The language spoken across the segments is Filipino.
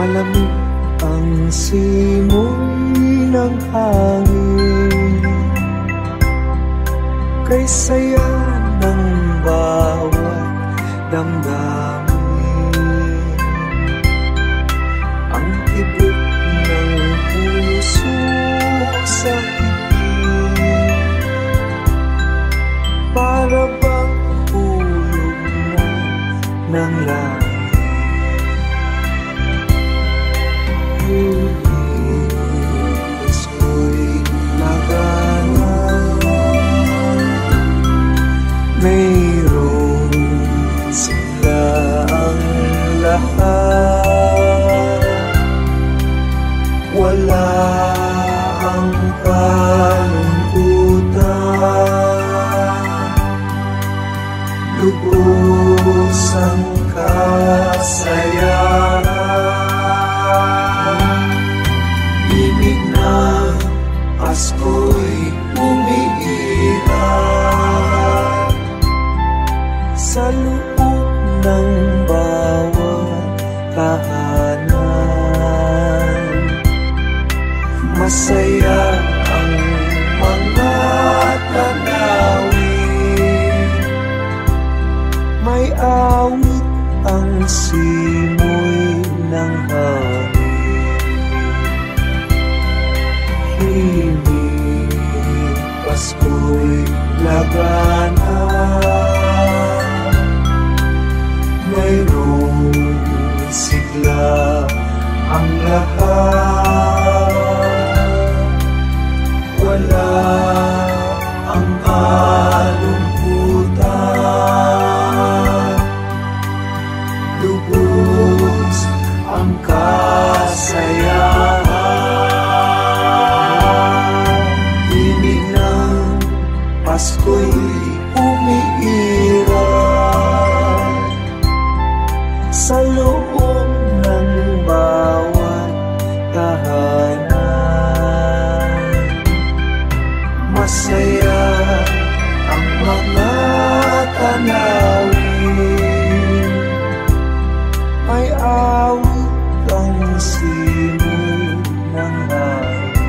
Malamig ang simoy ng hangin, kay saya ng bawat damdamin. Ang tibok ng puso sa higit, para bang hulog na ng langit. Pasko'y nagana, mayroon sila ang lahat. Wala ang kalungkutan, lubos ang kasayahan. Ibig ng Pasko'y umiiral sa loob ng bawat tahanan. Masaya ang mga tanawin, may awit ang simoy ng hangin. Himig Pasko'y lagana, mayroong sigla ang lahat. Wala ang kalungkutan, lubos ang kasayahan. Himig ng Pasko'y umiiral sa loob ng bawat tahanan. Masaya ang mga tanawin, may awit ang simoy ng hangin.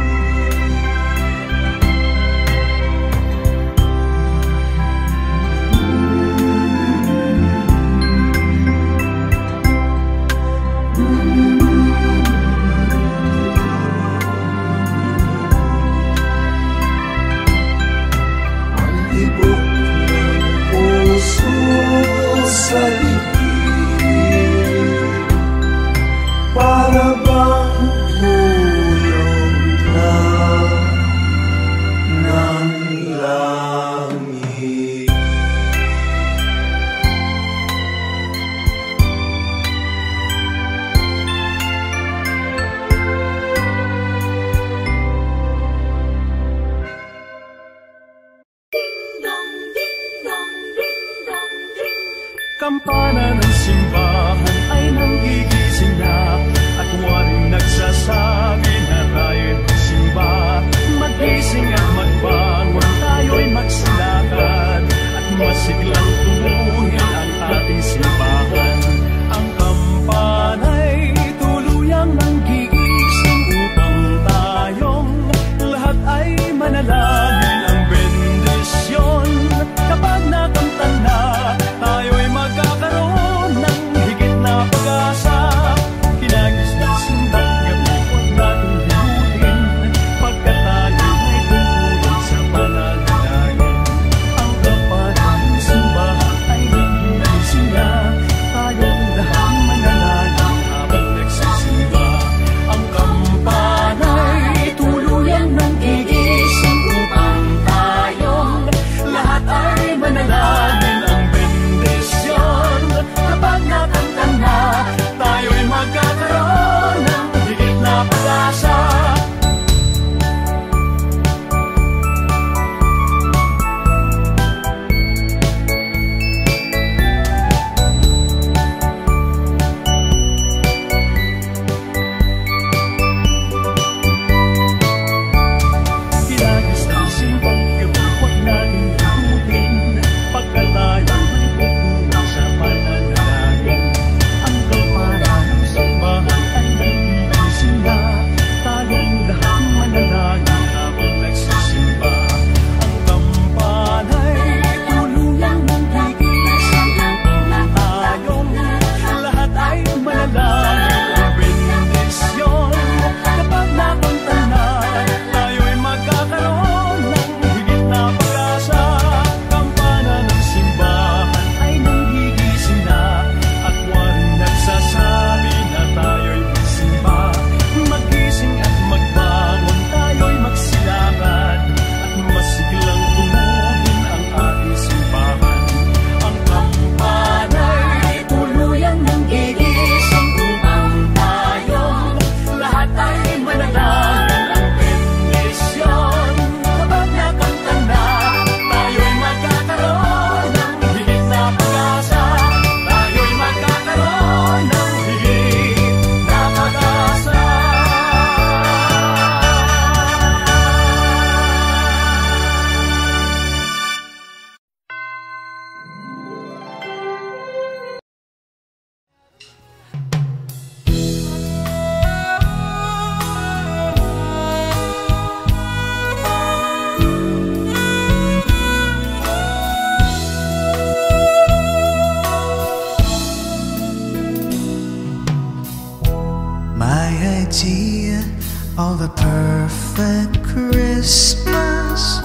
idea of a perfect Christmas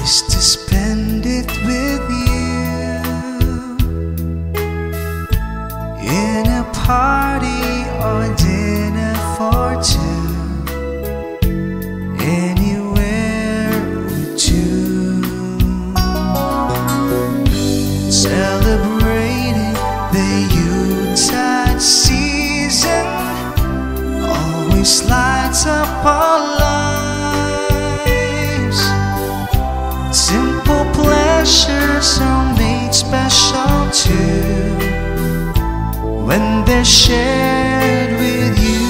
is to spend it with you in a party or dinner for two, anywhere with you, celebrating the Yuletide season always lights up our lives. Simple pleasures are made special too when they're shared with you.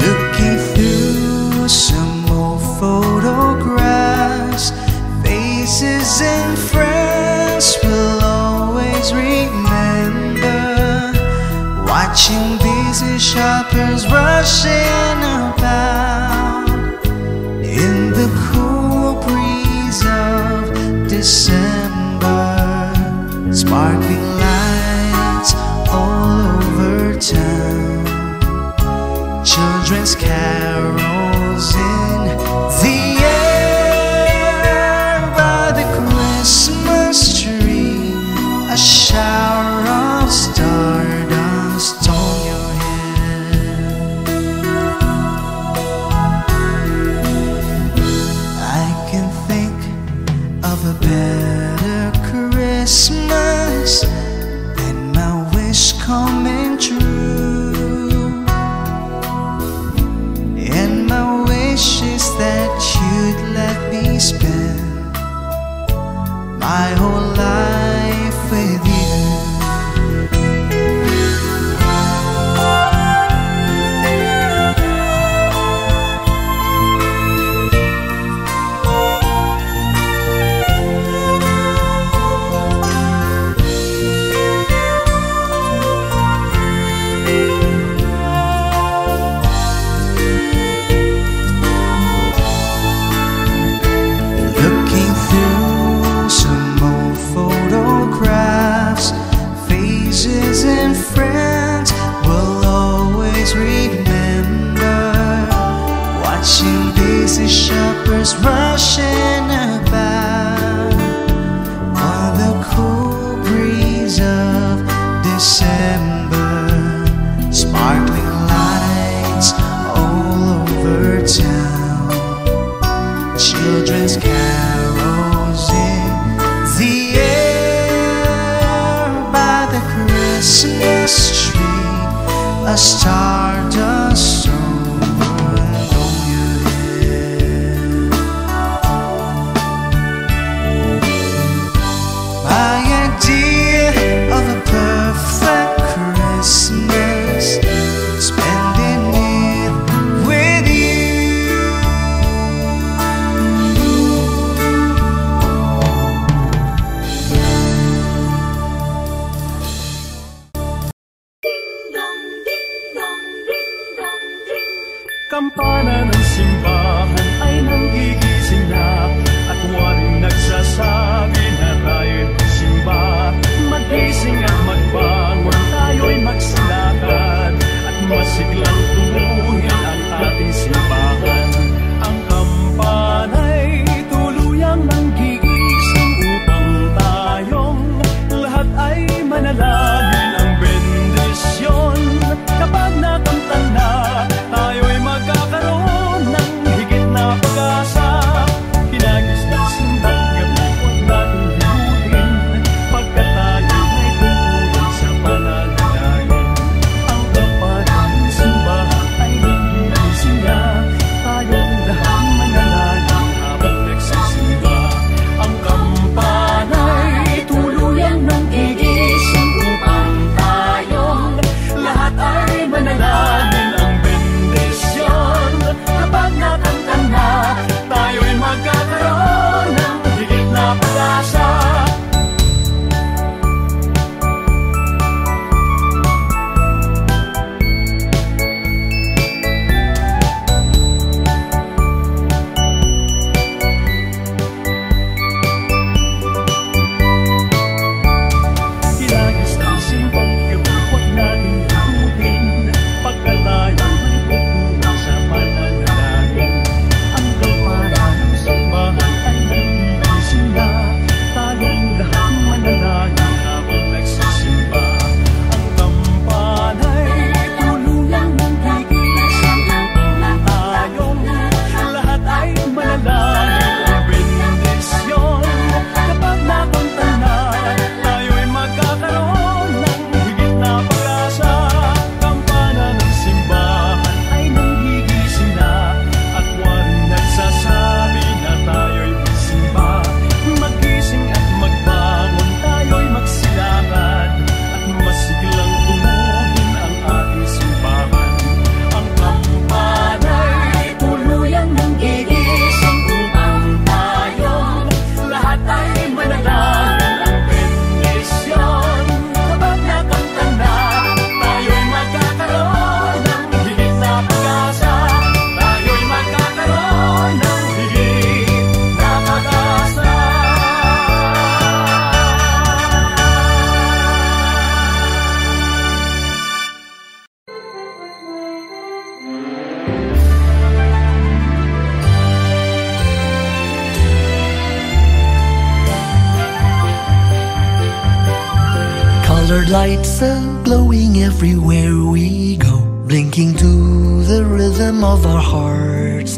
Looking through some old photographs, faces and friends will always remember. Watching busy shoppers rushing about in the cool breeze of December, sparkling lights all over town, children's carols in the air by the Christmas tree, a shower of stardust on your head. I can think of a better Christmas than my wish coming true, and my wish is that you'd let me spend my whole life with you. Looking through some old photographs, faces and friends will always remember. Watching busy shoppers rushing about on the cool breeze of December, sparkling lights all over town, children's carols in the air by the Christmas tree, a stardust over on your head. My idea of a perfect Christmas, spending it with you. Kampana ng simbahan ay nanggigising na, at waring nagsasabi na tayo'y magsimba. Magising at magbangon, tayo'y magsilakad, at masiglang tumuhin ang ating simbahan. Ang kampana'y tuluyang nanggigising upang tayong lahat ay manalangin ang bendisyon. Kapag nakamtan na, tayo'y magkakaroon ng lights are glowing everywhere we go, blinking to the rhythm of our hearts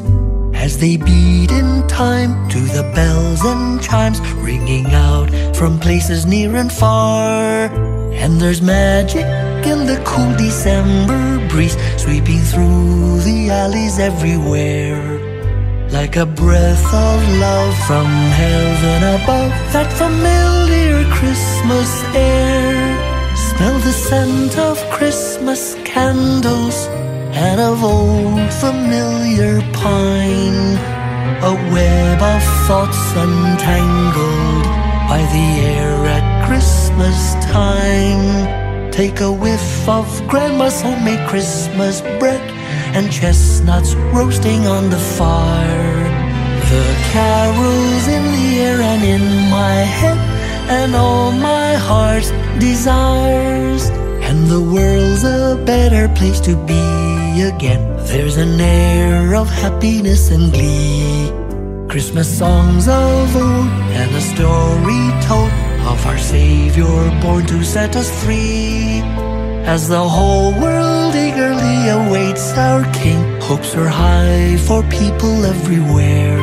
as they beat in time to the bells and chimes ringing out from places near and far. And there's magic in the cool December breeze sweeping through the alleys everywhere, like a breath of love from heaven above. That familiar Christmas air, smell the scent of Christmas candles and of old familiar pine, a web of thoughts untangled by the air at Christmas time. Take a whiff of Grandma's homemade Christmas bread and chestnuts roasting on the fire. The carols in the air and in my head, and all my heart's desires. And the world's a better place to be again. There's an air of happiness and glee, Christmas songs of old and a story told of our Savior born to set us free. As the whole world eagerly awaits our King, hopes are high for people everywhere.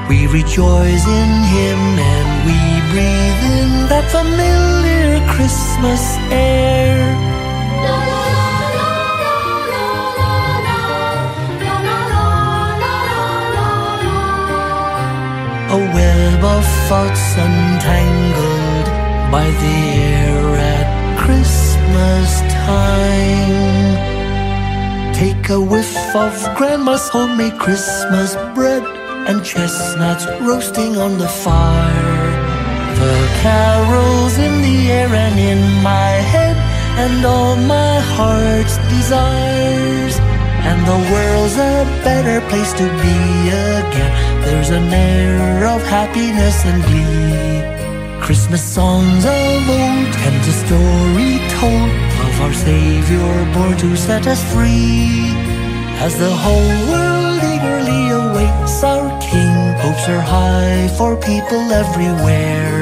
We rejoice in Him and we breathe in that familiar Christmas air. A web of thoughts untangled by the air at Christmas time. Take a whiff of Grandma's homemade Christmas bread and chestnuts roasting on the fire. The carols in the air and in my head, and all my heart's desires. And the world's a better place to be again. There's an air of happiness and glee, Christmas songs of old and the story told of our Savior born to set us free. As the whole world eagerly awaits our King, hopes are high for people everywhere.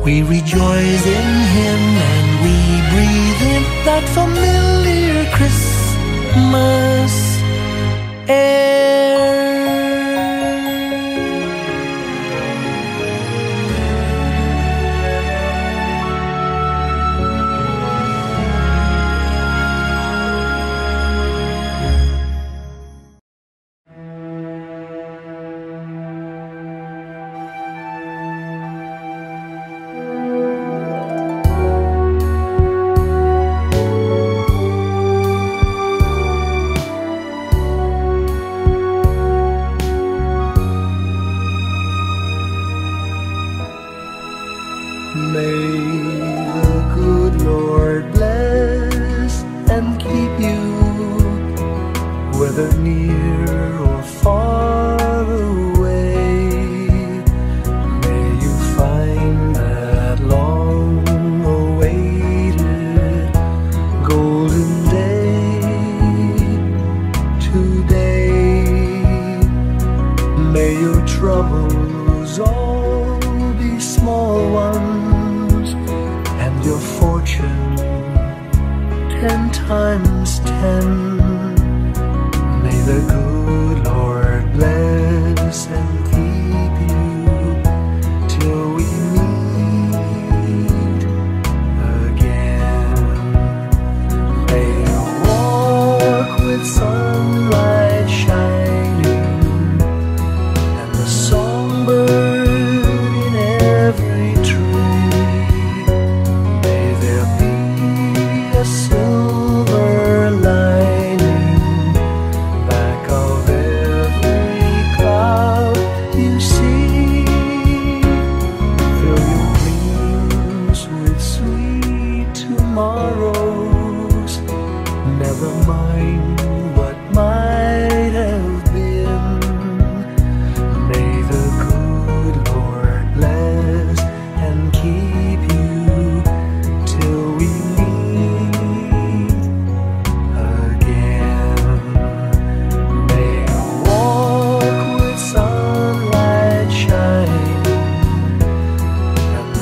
We rejoice in Him and we breathe in that familiar Christmas air.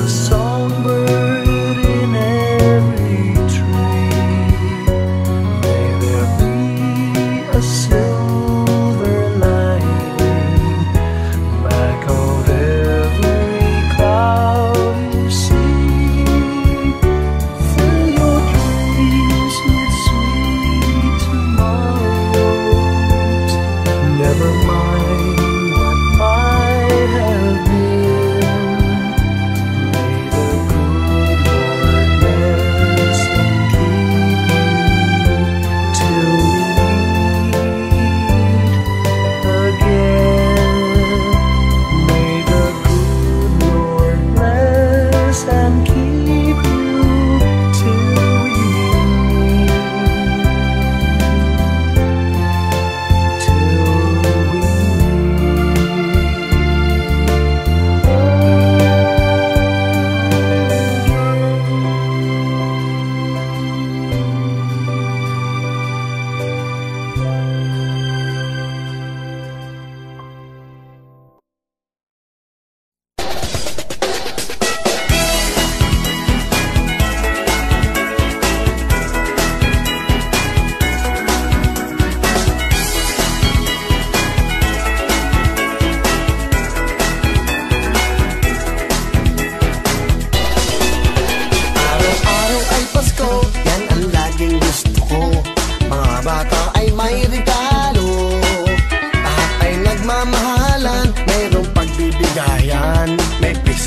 Songbird in every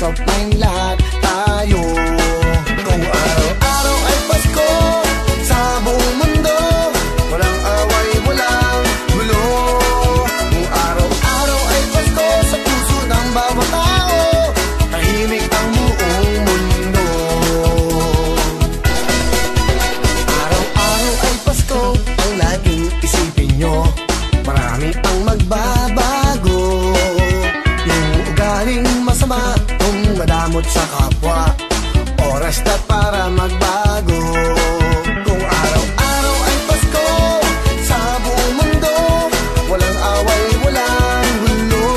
of mind lahat tayo. Kung araw-araw ay Pasko sa buong mundo, walang away, walang gulo. Kung araw-araw ay Pasko sa puso ng bawat tao, tahimik ang buong mundo. Araw-araw ay Pasko, ang laging isipin nyo, marami ang magbabago. Yung ugaling masama, kung madamot sa kapwa, oras na para magbago. Kung araw-araw ay Pasko sa buong mundo, walang away, walang gulo.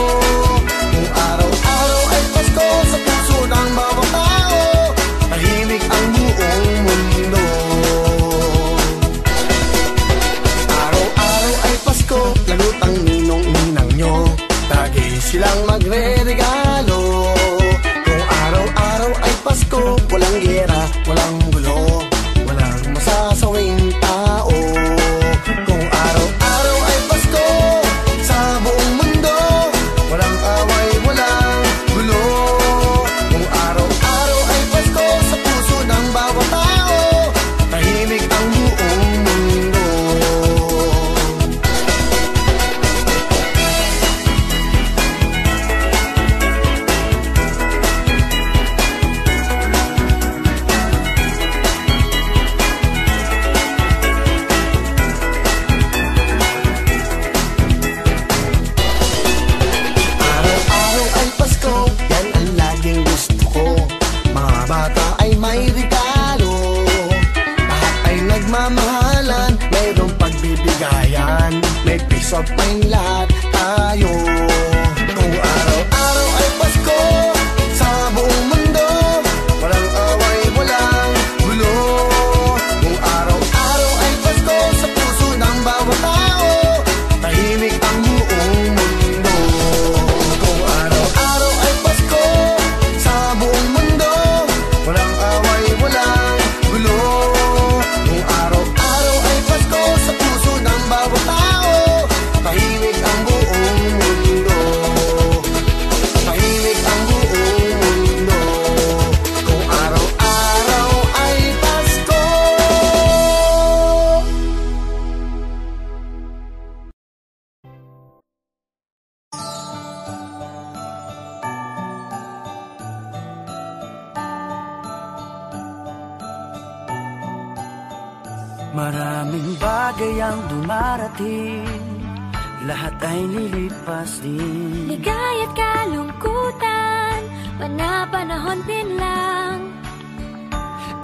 Kung araw-araw ay Pasko sa puso ng bawat tao, tahimik ang buong mundo. Araw-araw ay Pasko, lagutang ninong-ninang nyo, lagi silang magre-regalo. Kung araw-araw ay Pasko, walang gera, walang gulo, walang masasawing tao. Kung araw-araw ay Pasko sa buong mundo, walang away, walang gulo. Kung araw-araw ay Pasko sa puso ng bawat tao, tahimik ang buong mundo. Araw-araw ay Pasko, yan ang laging gusto ko. Mga bata ay may regalo, lahat ay nagmamahalan, mayroong pagbibigayan, may peace of mind lahat tayo. Kung araw-araw ay Pasko sa buong mundo, walang away, walang gulo. Kung araw-araw ay Pasko sa puso ng bawat tao, tahimik ang buong mundo. Kung araw-araw ay Pasko sa buong mundo, walang away, walang gulo. Kung araw-araw ay Pasko sa puso ng bawat tao, tahimik ang buong mundo. Tahimik ang buong mundo. Kung araw-araw ay Pasko. Maraming bagay ang dumarating, lahat ay lilipas din. Ligaya't kalungkutan, panahon din lang.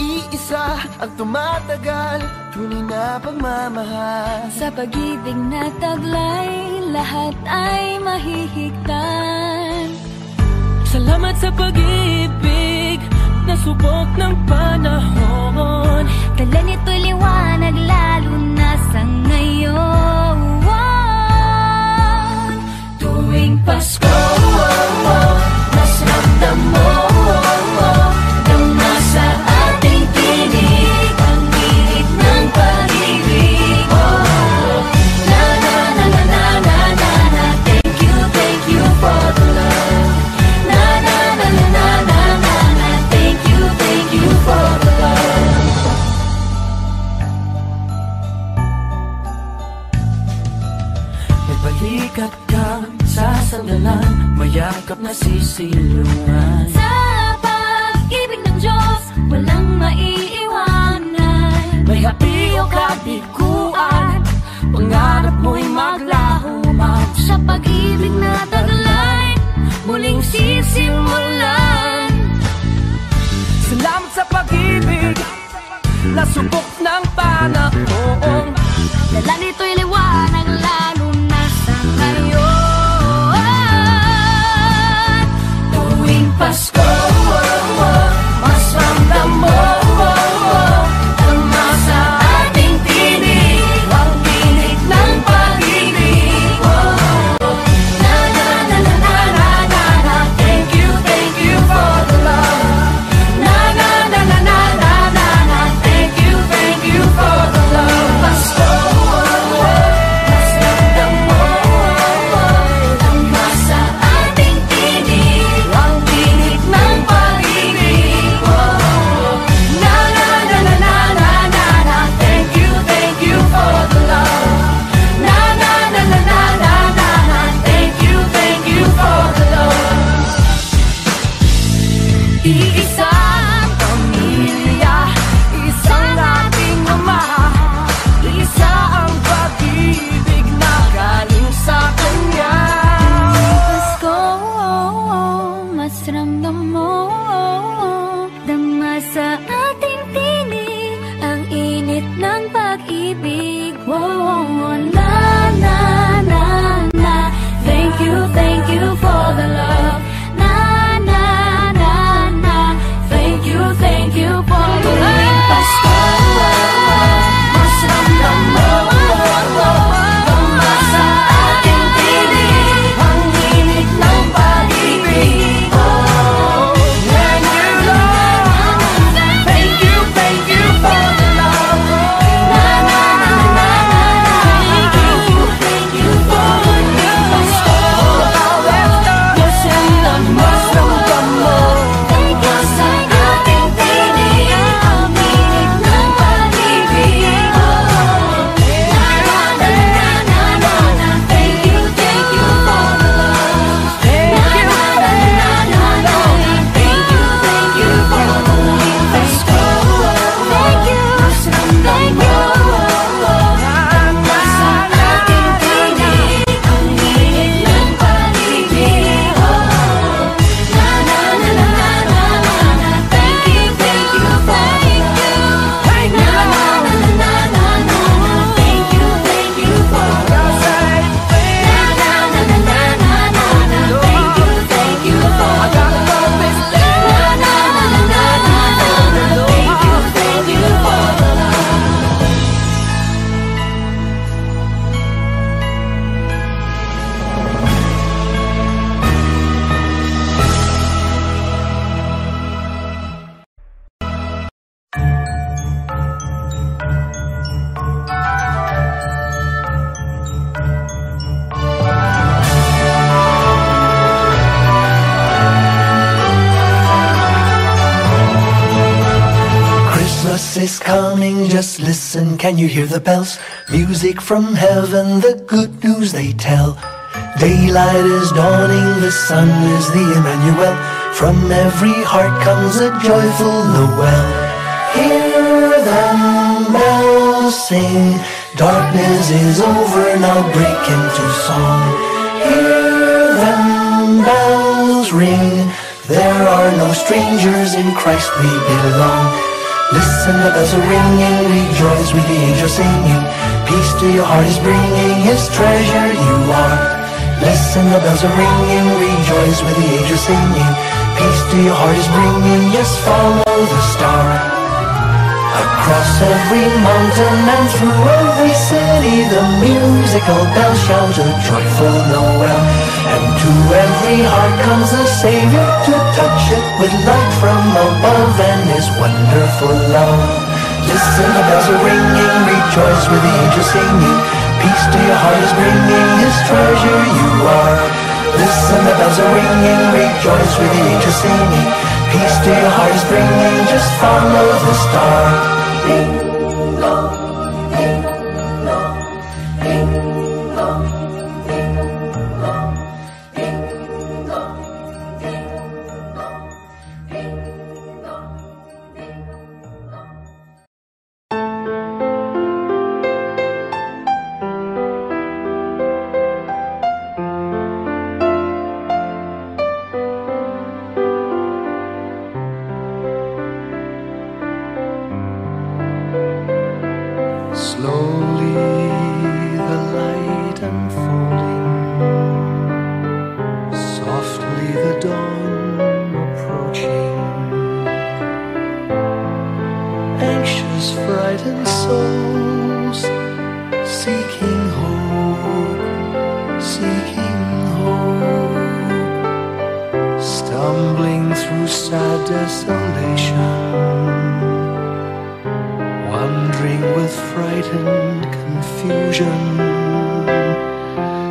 Iisa ang tumatagal, tunay na pagmamahal. Sa pag-ibig na taglay, lahat ay mahihigtan. Salamat sa pag-ibig, nasubok ng panahon. Dala nito'y liwanag, lalo na sa ngayon. Tuwing Pasko, mas ramdam mo, dama sa ating tinig, ang init ng pag-ibig. Na na na na na na na na, thank you for the love. Na na na na na na na na, thank you for the love. May balikat kang sasandalan, mayakap na sisilungan. Sa pag-ibig ng Diyos, walang maiiwanan. May hapi o kabiguan, pangarap mo'y maglaho man. Sa pag-ibig na taglay, muling sisimulan. Salamat sa pag-ibig, nasubok ng panahon. Dala nito'y liwanag, lalo na sa ngayon. Tuwing Pasko, mas ramdam mo, dama sa ating tinig, ang tinig ng pag-ibig. Na na na na na na na na, thank you for the love. Na na na na na na na na, thank you for the love. Pasko, mas ramdam mo, dama sa ating tinig, ang tinig ng is coming, just listen, can you hear the bells? Music from heaven, the good news they tell. Daylight is dawning, the sun is the Emmanuel. From every heart comes a joyful Noel. Hear them bells sing, darkness is over, now break into song. Hear them bells ring, there are no strangers, in Christ we belong. Listen, the bells are ringing, rejoice with the angels singing. Peace to your heart is bringing, his treasure you are. Listen, the bells are ringing, rejoice with the angels singing. Peace to your heart is bringing, yes, follow the star. Across every mountain and through every city, the musical bells shout a joyful Noel. And to every heart comes the Savior to touch it with light from above and his wonderful love. Listen, the bells are ringing, rejoice with the angels singing. Peace to your heart is bringing, his treasure you are. Listen, the bells are ringing, rejoice with the angels singing. Peace to your heart is bringing, just follow the star. Ding dong, ding dong, ding dong, ding dong, ding dong, ding dong, ding dong, ding dong. Slowly the light unfolding, softly the dawn approaching. Anxious, frightened souls seeking hope, seeking hope. Stumbling through sad desolation, wandering with frightened confusion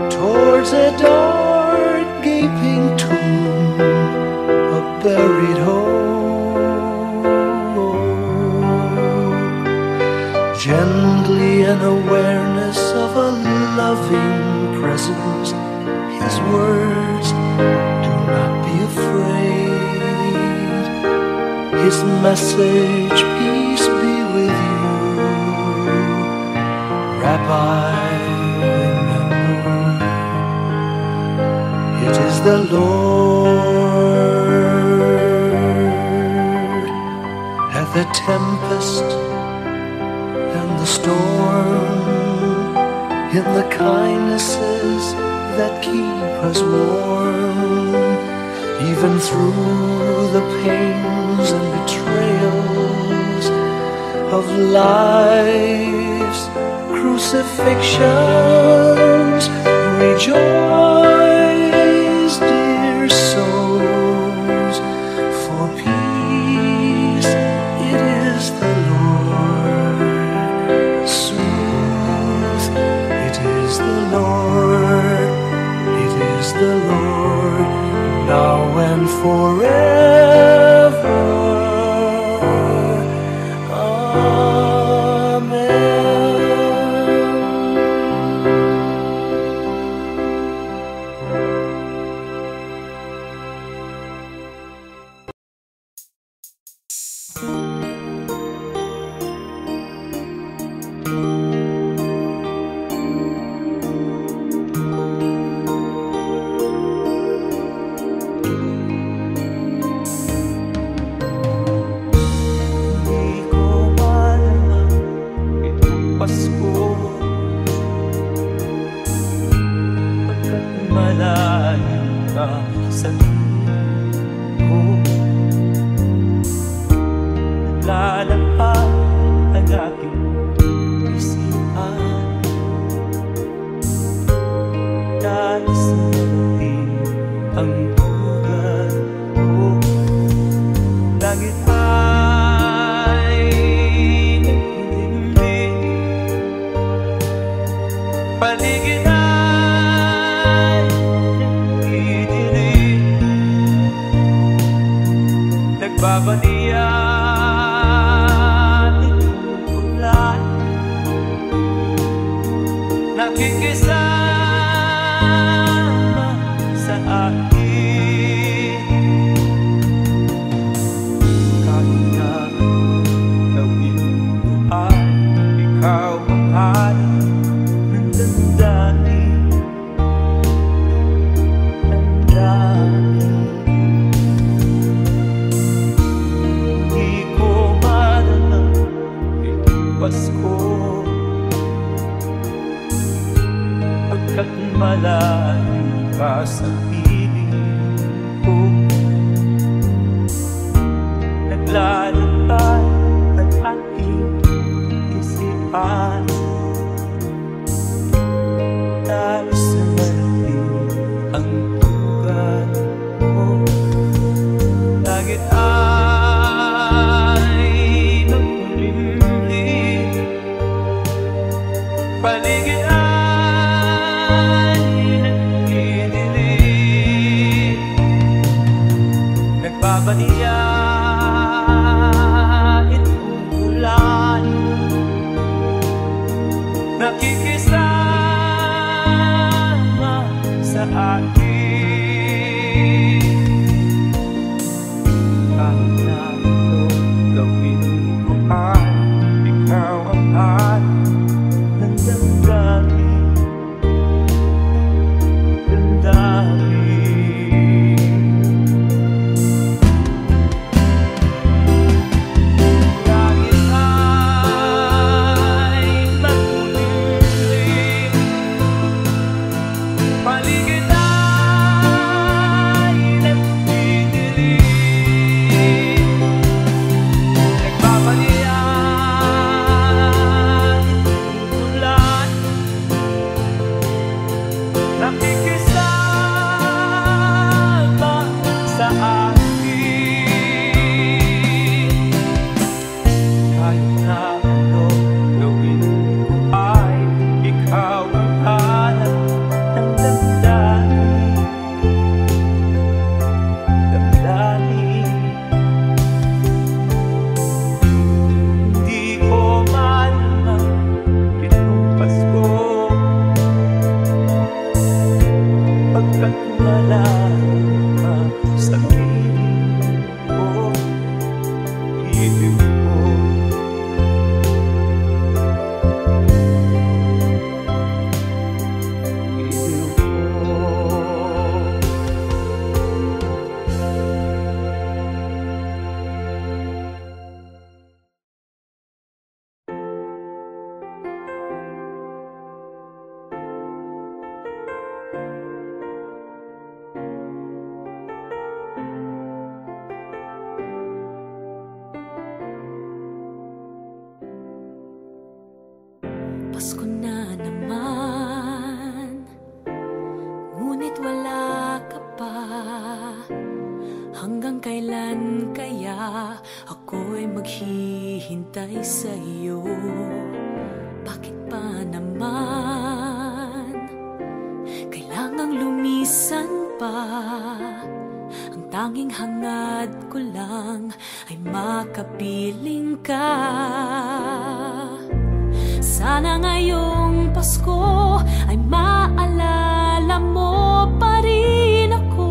towards a dark gaping tomb, a buried hope. Gently an awareness of a loving presence, his words, do not be afraid. His message, peace be with you. Rabbi, remember, it is the Lord. At the tempest and the storm, in the kindnesses that keep us warm, even through the pains and betrayals of life's crucifixions. Rejoice, dear souls, for peace, it is the Lord. Soothe, it is the Lord, it is the Lord, now and forever. Nagbabalian nakikisama sa akin. Kahit na gawin ko ay ikaw ang hanap ng damdamin. Hindi ko malamang itong Pasko, pagkat malayo ka sa piling ko. Naglalakad ang aking isipan, nais na marinig ang tugat mo. Langit ay nakulimlim, paligid ay nagdidilim. Nagbabaniya itong ulan, nakikisama sa akin. Kahit na ito gawin ko ay ikaw ang hanap ng damdamin. Langit ay nakulimlim, paligid ay nagdidilim. Nagbabalian itong ulan, nakikisama sa akin. Kahit na ano gawin ko ay ikaw ang hanap ng damdamin. Hindi ko malamang itong Pasko, pagkat malayo ka sa piling ko. Ibig mo, ibig mo. Pasko na naman, ngunit wala ka pa. Hanggang kailan kaya ako'y maghihintay sa iyo? Bakit pa naman kailangang lumisan pa? Ang tanging hangad ko lang ay makapiling ka. Sana ngayong Pasko ay maalala mo pa rin ako.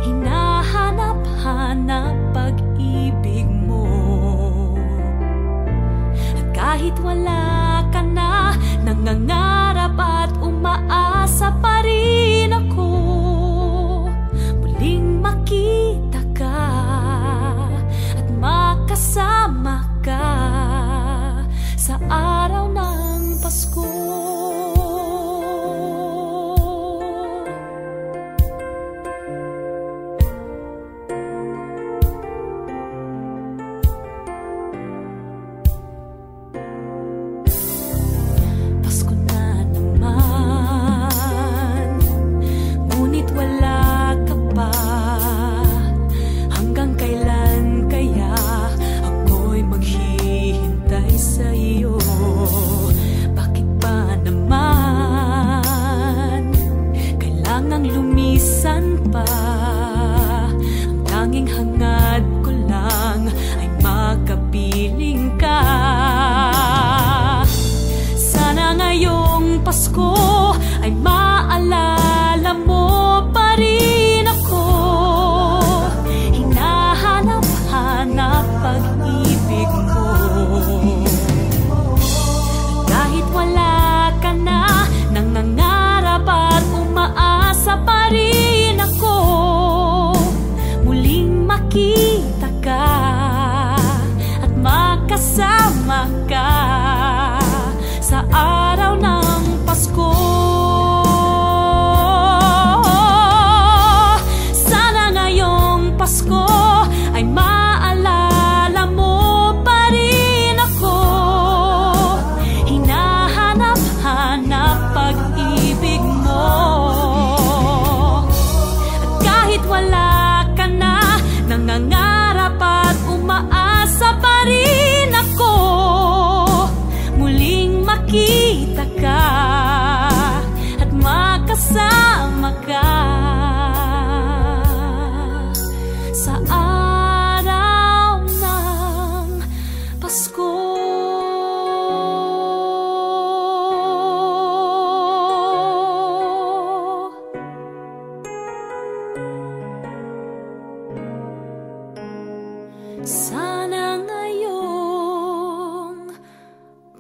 Hinahanap-hanap pag-ibig mo. At kahit wala ka na, nangangarap at umaasa pa rin ako. Muling makita ka at makasama ka sa araw ng Pasko. Pasko na naman, ngunit wala ka pa. Hanggang kailan kaya ako'y maghihintay sa iyo? Bakit pa naman kailangang lumisan pa? Ang tanging hangad ko lang ay makapiling ka. Sana ngayong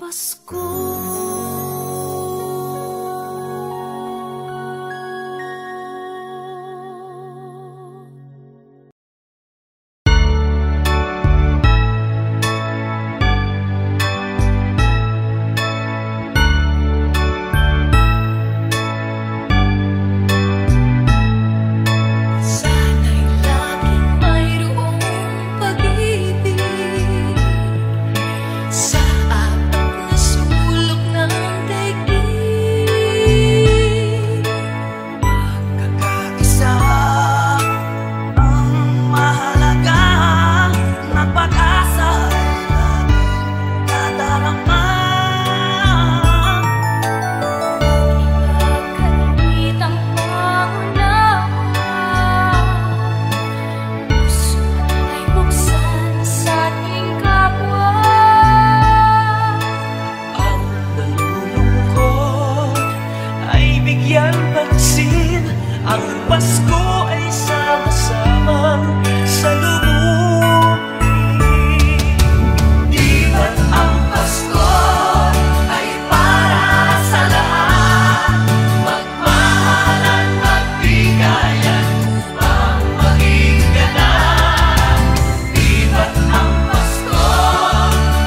Pasko. Sana'y laging mayroong pag-ibig sa apat na sulok ng daigdig. Kakaisa ang mahalaga na pag-asa ay laging nadarama. Ipagkaloob ang pangunawa, puso ay buksan sa ating kapwa. Ang nalulungkot ay bigyan pansin. Ang Pasko ay sama-samang salubungin. Di ba't ang Pasko ay para sa lahat? Magmahalan, magbigayan upang maging ganap. Di ba't ang Pasko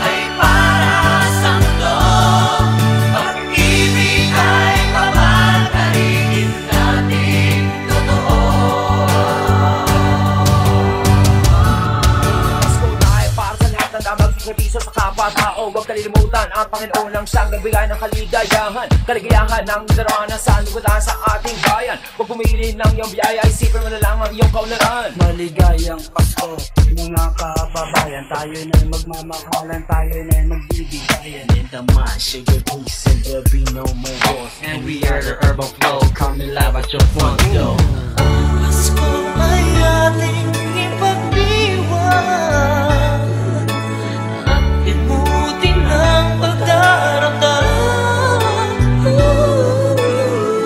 ay para sa mundo? Pag-ibig ay pamanarigin natin totoo. Pasko tayo para sa lahat ng damang sakripisyo sa kapwa-tao. Huwag kalilimutan ang Panginoon ang siyang nagbigay ng kaligayahan, kaligayahan ng darana sa lugatan sa ating bayan. Huwag pumili ng iyong biyaya, isipin mo na lang ang iyong kaunlaran. Maligayang Pasko, mga kababayan. Tayo na'y magmamahalan, tayo na'y magbibigayan. In the mind, sugar peace and there'll be no more wars. And we are the urban flow, coming live at your front door. Pasko ay ating ipagdiwang at ibutin ang pagdaramdam.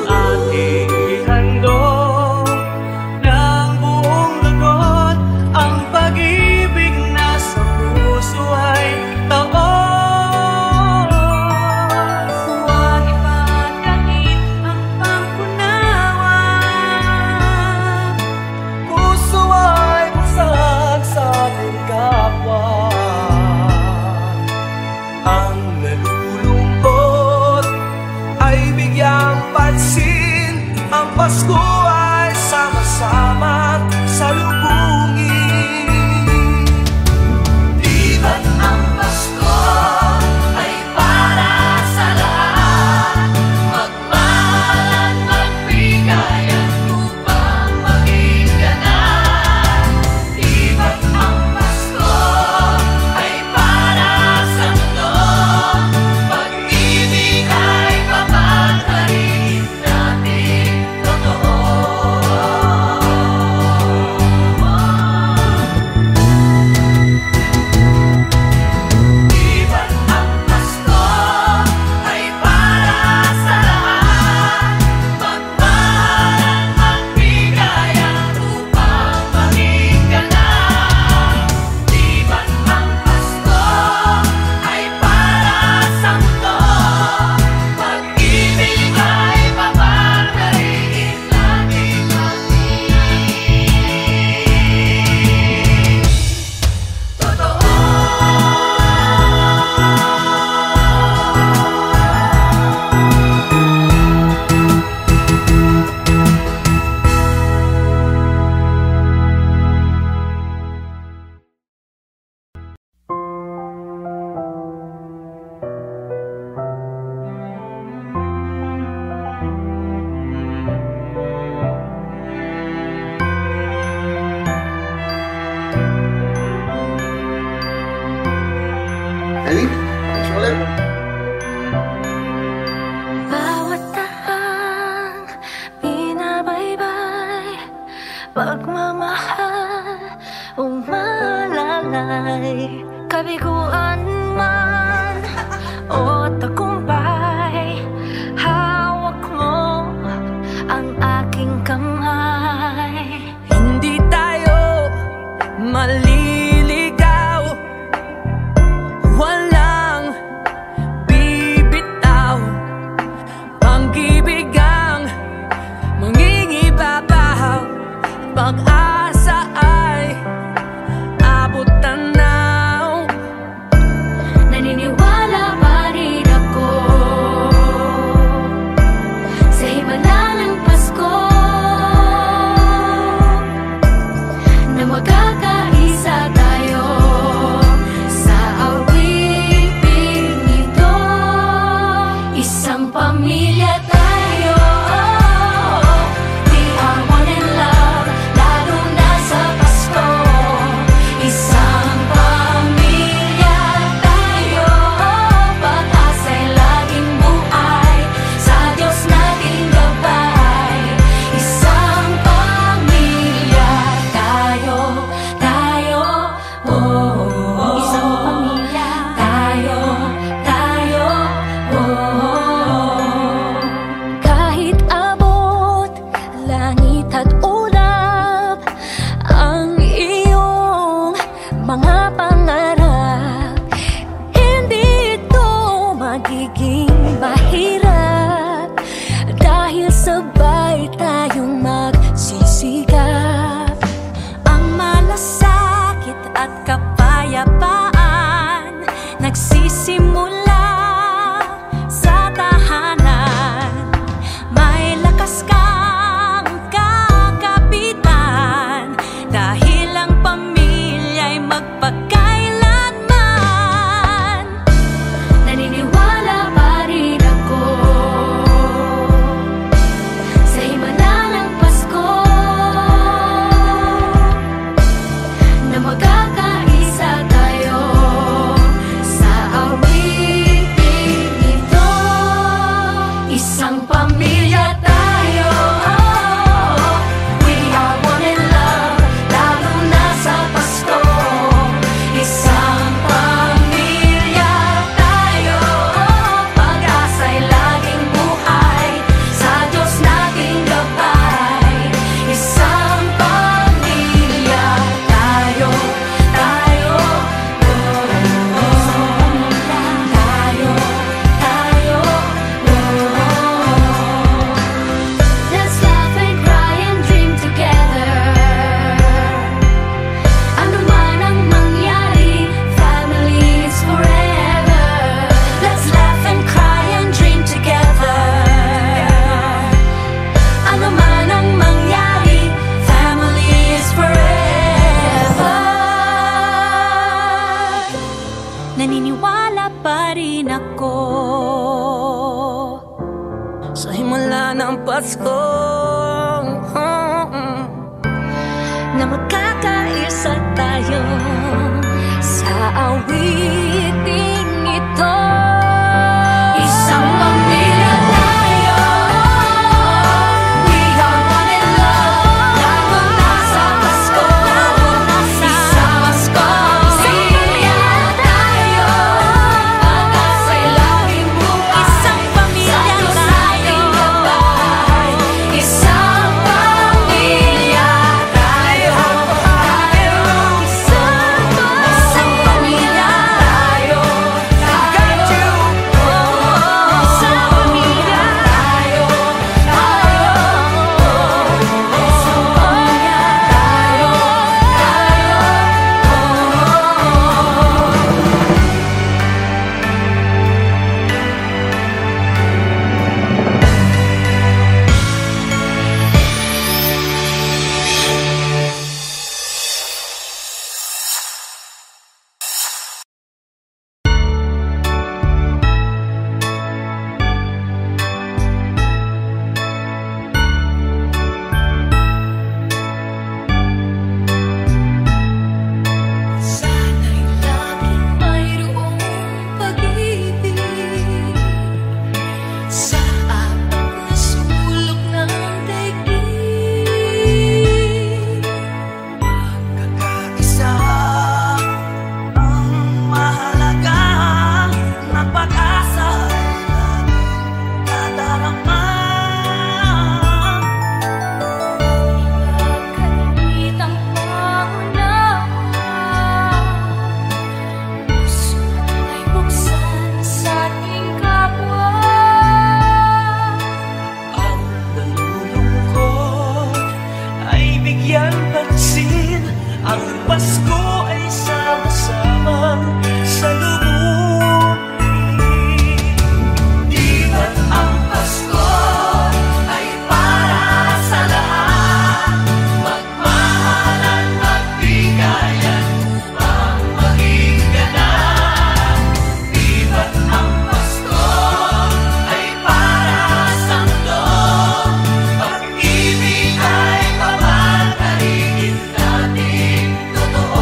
Ating ihandog ng buong lugod ang pag-ibig na sa puso ay taon. Huwag ipagkait ang pangkunawa. Puso ay buksan sa ating kapwa. Ang nalulungkot ay bigyang pansin. Ang Pasko ay sama-sama salubungin. Di ba't ang Pasko ay para sa lahat? Magmahalan, magbigayan upang maging ganap. Di ba't ang Pasko ay para sa mundo? Pag-ibig ay pamanarigin natin totoo. magiging mahirap dahil sabay tayong magsisikap. Ang malasakit at kapayapaan nagsisimula sa tahanan. May lakas kang kakapitan dahil ang pamilya'y magpakailanman. Naniniwala pa rin ako sa himala ng Pasko na magkakaisa tayo sa awiting ito. Isang pamilya tayo, we are one in love, lalo na sa Pasko. Isang pamilya tayo, pag-asa'y laging buhay, sa Diyos nating gabay. Isang pamilya tayo, tayo, tayo, let's laugh and cry and dream together. Ano man ang mangyari, family is forever. Let's laugh and cry and dream together. Ano man ang mangyari, family is forever. Naniniwala pa rin ako sa himala ng Pasko na magkakaisa tayo sa awiting ito. Isang pamilya tayo, we are one in love, lalo na sa Pasko. Isang pamilya tayo, pag-asa'y laging buhay, isang pamilya tayo. Isang pamilya tayo, isang pamilya tayo, isang pamilya tayo, sana'y laging mayroong pag-ibig sa abang sulok ng daigdig. Kakaisa ang mahalaga na pag-asa ay nadarama. Pagkalitang pangunawa, puso ay buksan sa ating kapwa. Ang nalulungkot ay bigyan pansin. Ang Pasko ay sama-samang salubungin. Di ba't ang Pasko ay para sa lahat? Magmahalan, magbigayan, upang maging ganap. Di ba't ang Pasko ay para sa mundo? Pag-ibig ay pamatahigin natin totoo.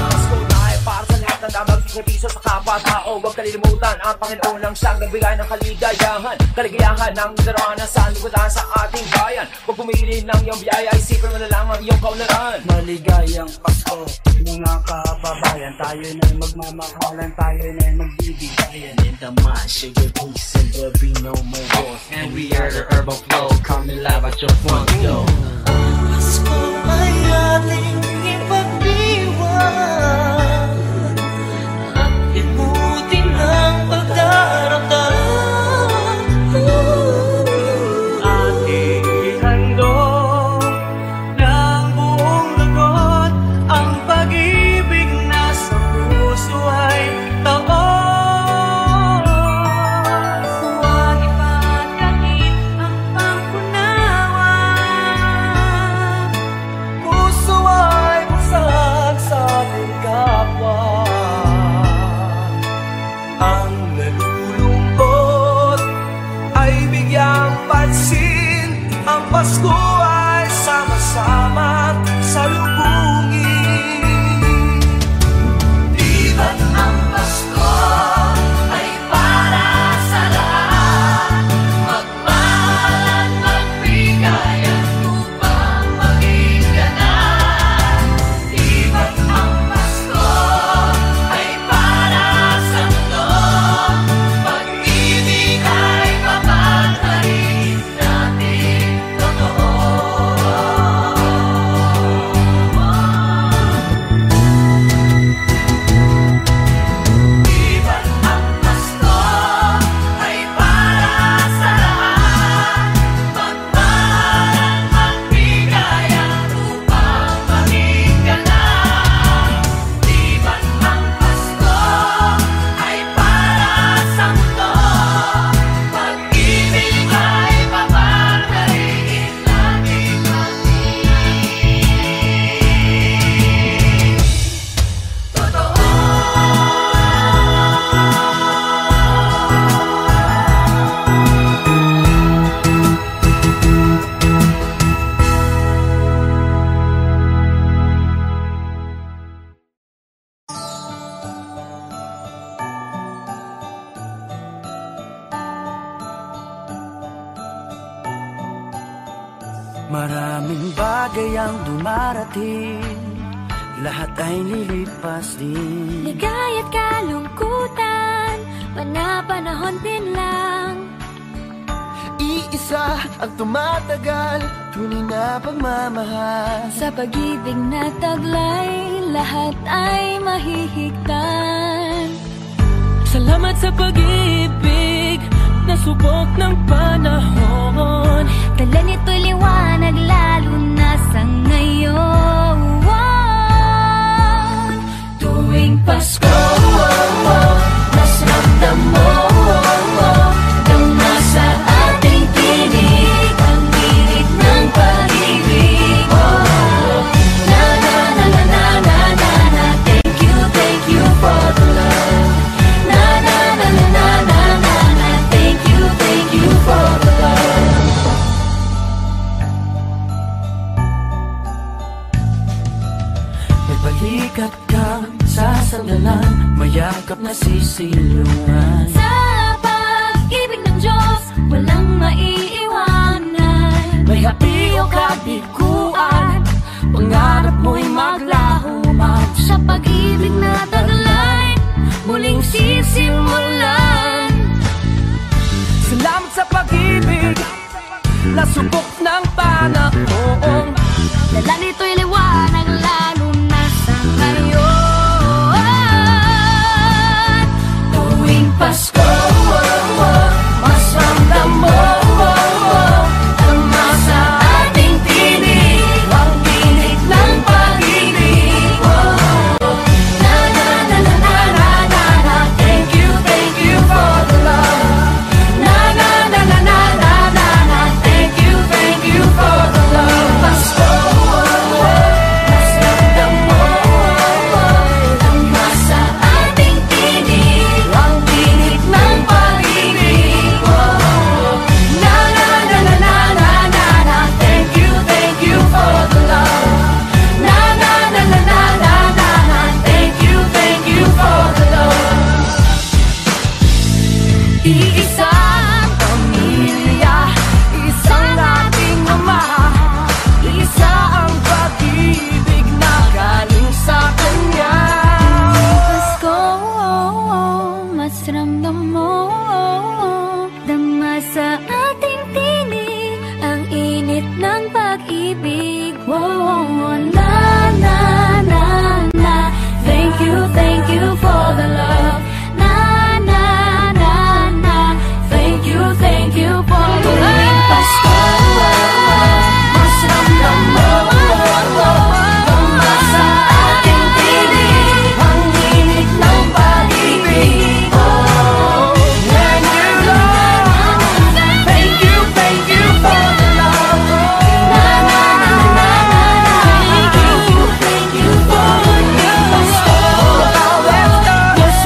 Pasko tayo para sa lahat ng magsisipisa sa kapwa-tao. Huwag kalilimutan ang Panginoon ang siyang nagbigay ng kaligayahan, kaligayahan ng darana sa libutan sa ating bayan. Huwag pumili ng iyong biyaya, isipin mo na lang ang iyong kaunlaran. Maligayang Pasko, mga kababayan. Tayo na'y magmamahalan, tayo na'y magbibigayan. In the mind, sugar peace and there'll be no more wars. And we are the urban flow, coming live at your front door. Pasko ay ating ipagdiwang Pasko ay sama-sama salubungin. Di ba't ang Pasko ay para sa lahat? Magmahal at magbigay at upang maging ganap. Di ba't ang Pasko ay para sa mundo? Pag-ibig ay papanharin natin totoo. Di ba't ang Pasko ay para sa lahat? Magmahal at magbigay at upang maging ganap. Di ba't ang Pasko ay para sa mundo? Pag-ibig ay papanharin natin totoo. Maraming bagay ang dumarating, lahat ay lilipas din. Ligay at kalungkutan, panapanahon din lang. Iisa ang tumatagal, tunay na pagmamahal. Sa pag-ibig na taglay, lahat ay mahihigtan. Salamat sa pag-ibig na subok ng panahon. Dala nito'y liwanag lalo na sa ngayon. Tuwing Pasko, mas ramdam mo, dama sa ating tinig ang init ng pag-ibig. Na na na na na na na na, thank you for the love. Na na na na na na na na, thank you for the love. May balikat kang sasandalan, mayakap na sisilungan. Sa pag-ibig ng Diyos, walang maiiwanan. May hapi o kabiguan, pangarap mo'y maglaho man. Sa pag-ibig na taglay, muling sisimulan. Salamat sa pag-ibig na subok ng panahon. Dala nito'y liwanag lalo na sa ngayon. Tuwing Pasko, mas ramdam mo, dama sa ating tinig ang init ng pag-ibig. Na na na na na na na na, thank you for the love. Na na na na na na na na, thank you for the love. Pasko, mas ramdam mo, dama sa ating tinig ang init ng pag-ibig. Na na na na na na na na, thank you for the love. Na na na na na na na na, thank you for the love. Iisang pamilya, isang ating ama, isa ang pag-ibig na galing sa Kanya. Pasko, mas ramdam mo, dama sa ating tinig ang init ng pag-ibig. Na na na na, thank you for the love. Na na na na, thank you for the love. Pasko, mas ramdam mo, dama sa ating tinig ang init ng pag-ibig. Na na na na, thank you for the love. Na na na na na na, thank you for the love. Pasko, mas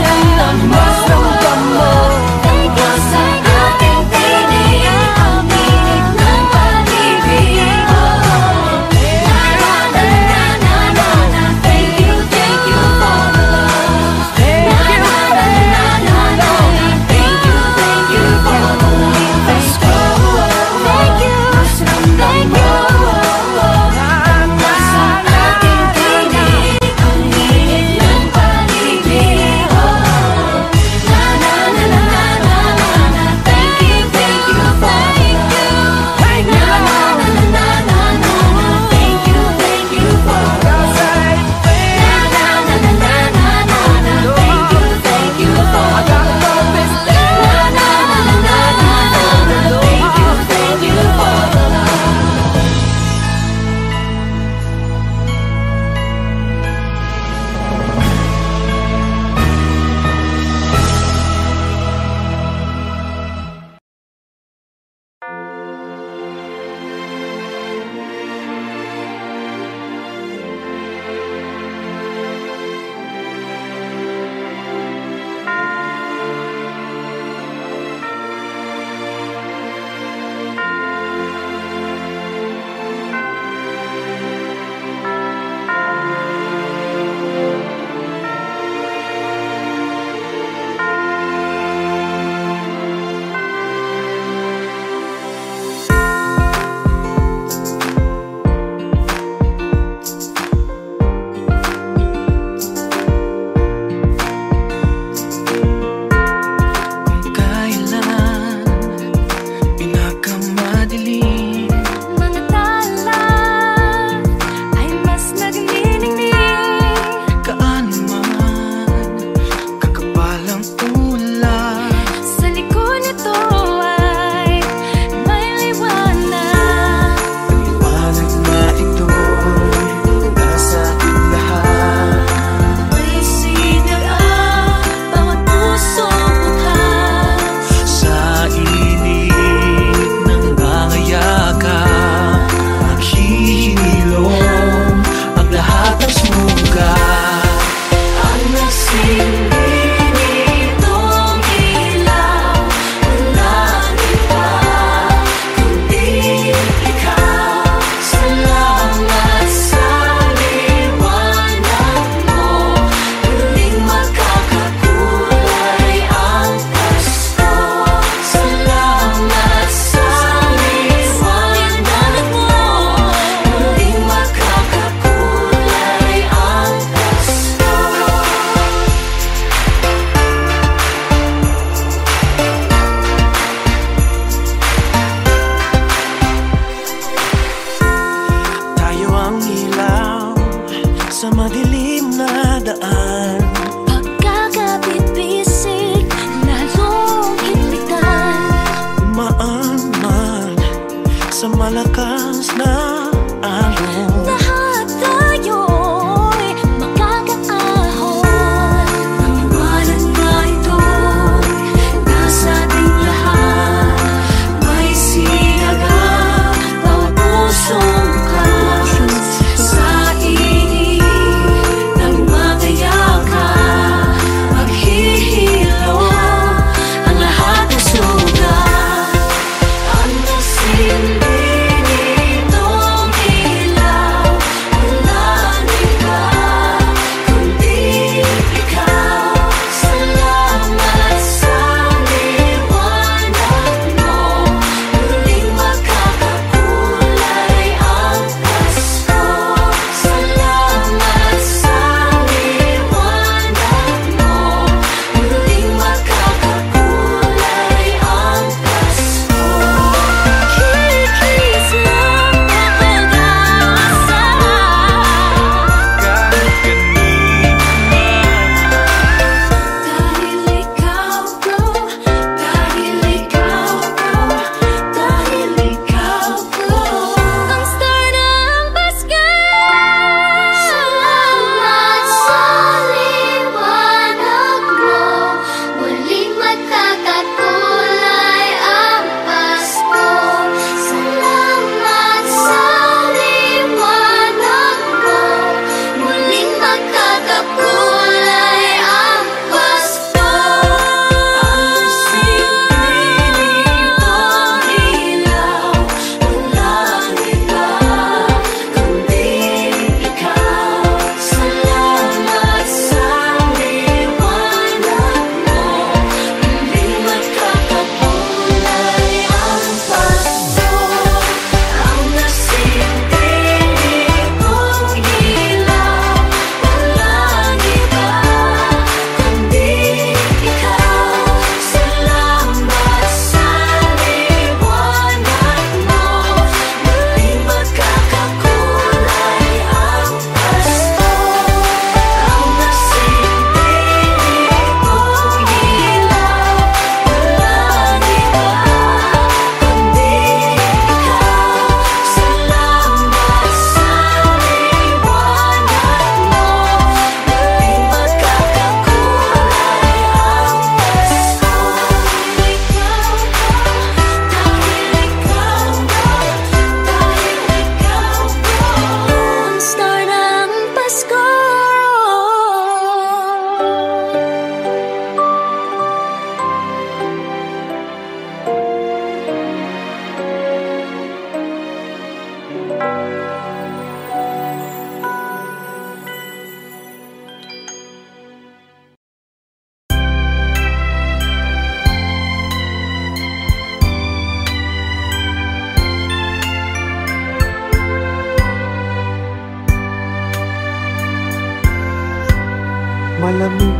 Malamig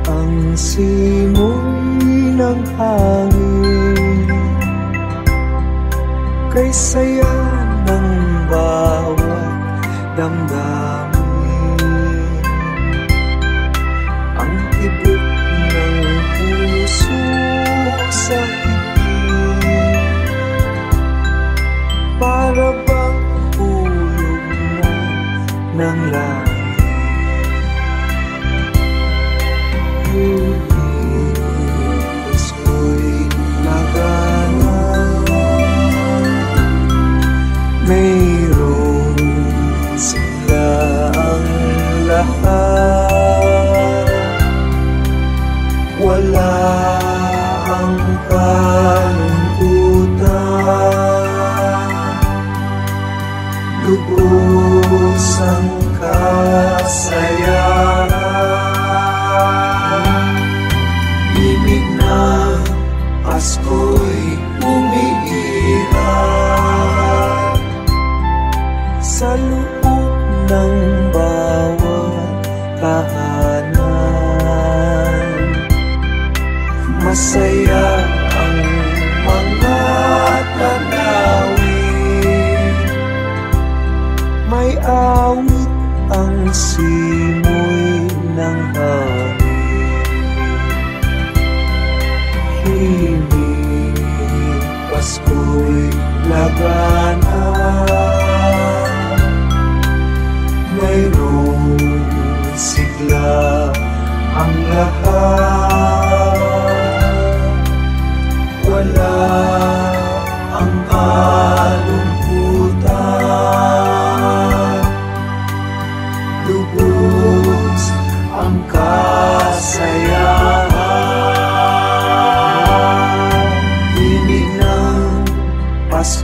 ang simoy ng hangin, kay saya ng bawat damdamin. Ang tibok ng puso sa higit, para bang hulog na ng langit. Puso'y nagana, mayroon sila ang lahat.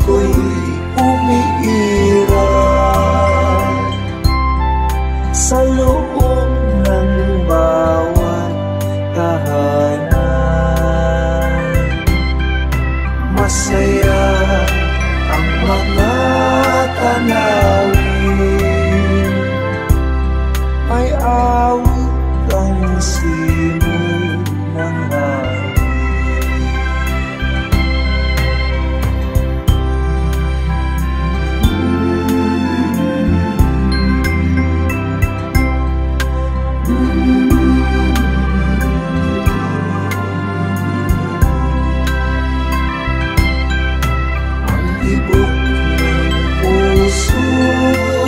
ko'y umiiral sa loob ng bawat tahanan. Masaya ang mga tanawin, may awit ang simoy ng hangin.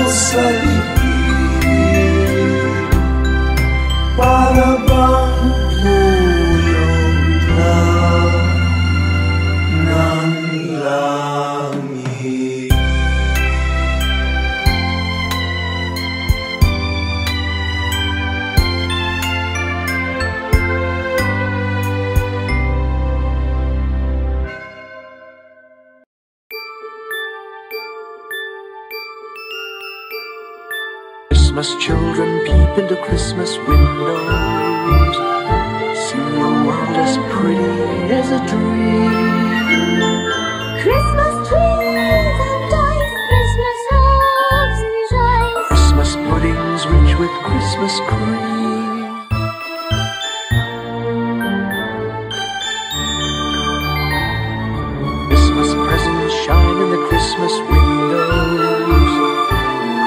Sa liit, para bang hulog na ng langit. Christmas children peep into Christmas windows, see a world as pretty as a dream. Christmas trees and toys, Christmas hopes and joys, Christmas puddings rich with Christmas cream. Christmas presents shine in the Christmas windows,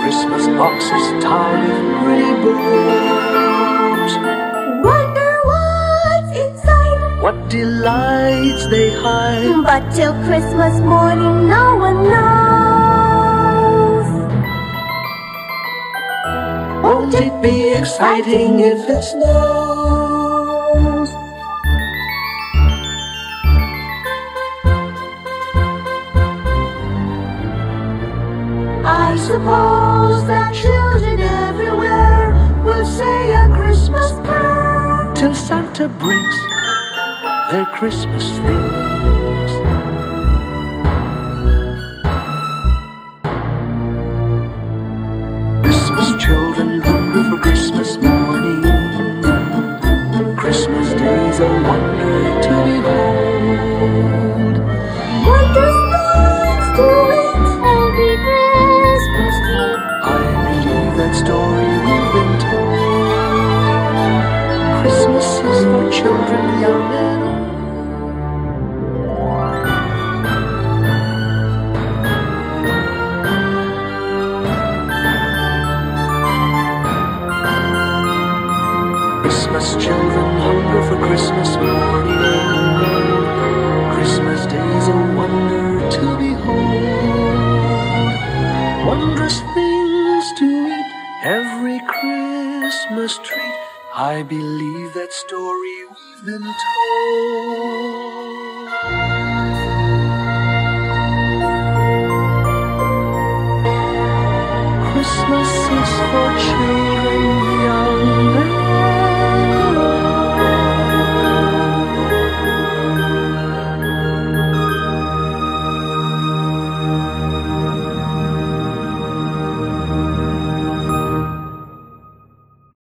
Christmas boxes tied with pretty bows. wonder what's inside. What delights they hide. But till Christmas morning, no one knows. Won't it be exciting if it snows? I suppose that children everywhere will say a Christmas prayer Till Santa brings their Christmas things. Christmas children hunger for Christmas morning. Christmas days a wonder to behold. Wondrous things to it every Christmas tree. I believe that story we've been told. Christmas is for children young and old. Christmas children hunger for Christmas morning. Christmas days a wonder to behold. Wondrous things to eat, every Christmas treat. I believe that story we've been told.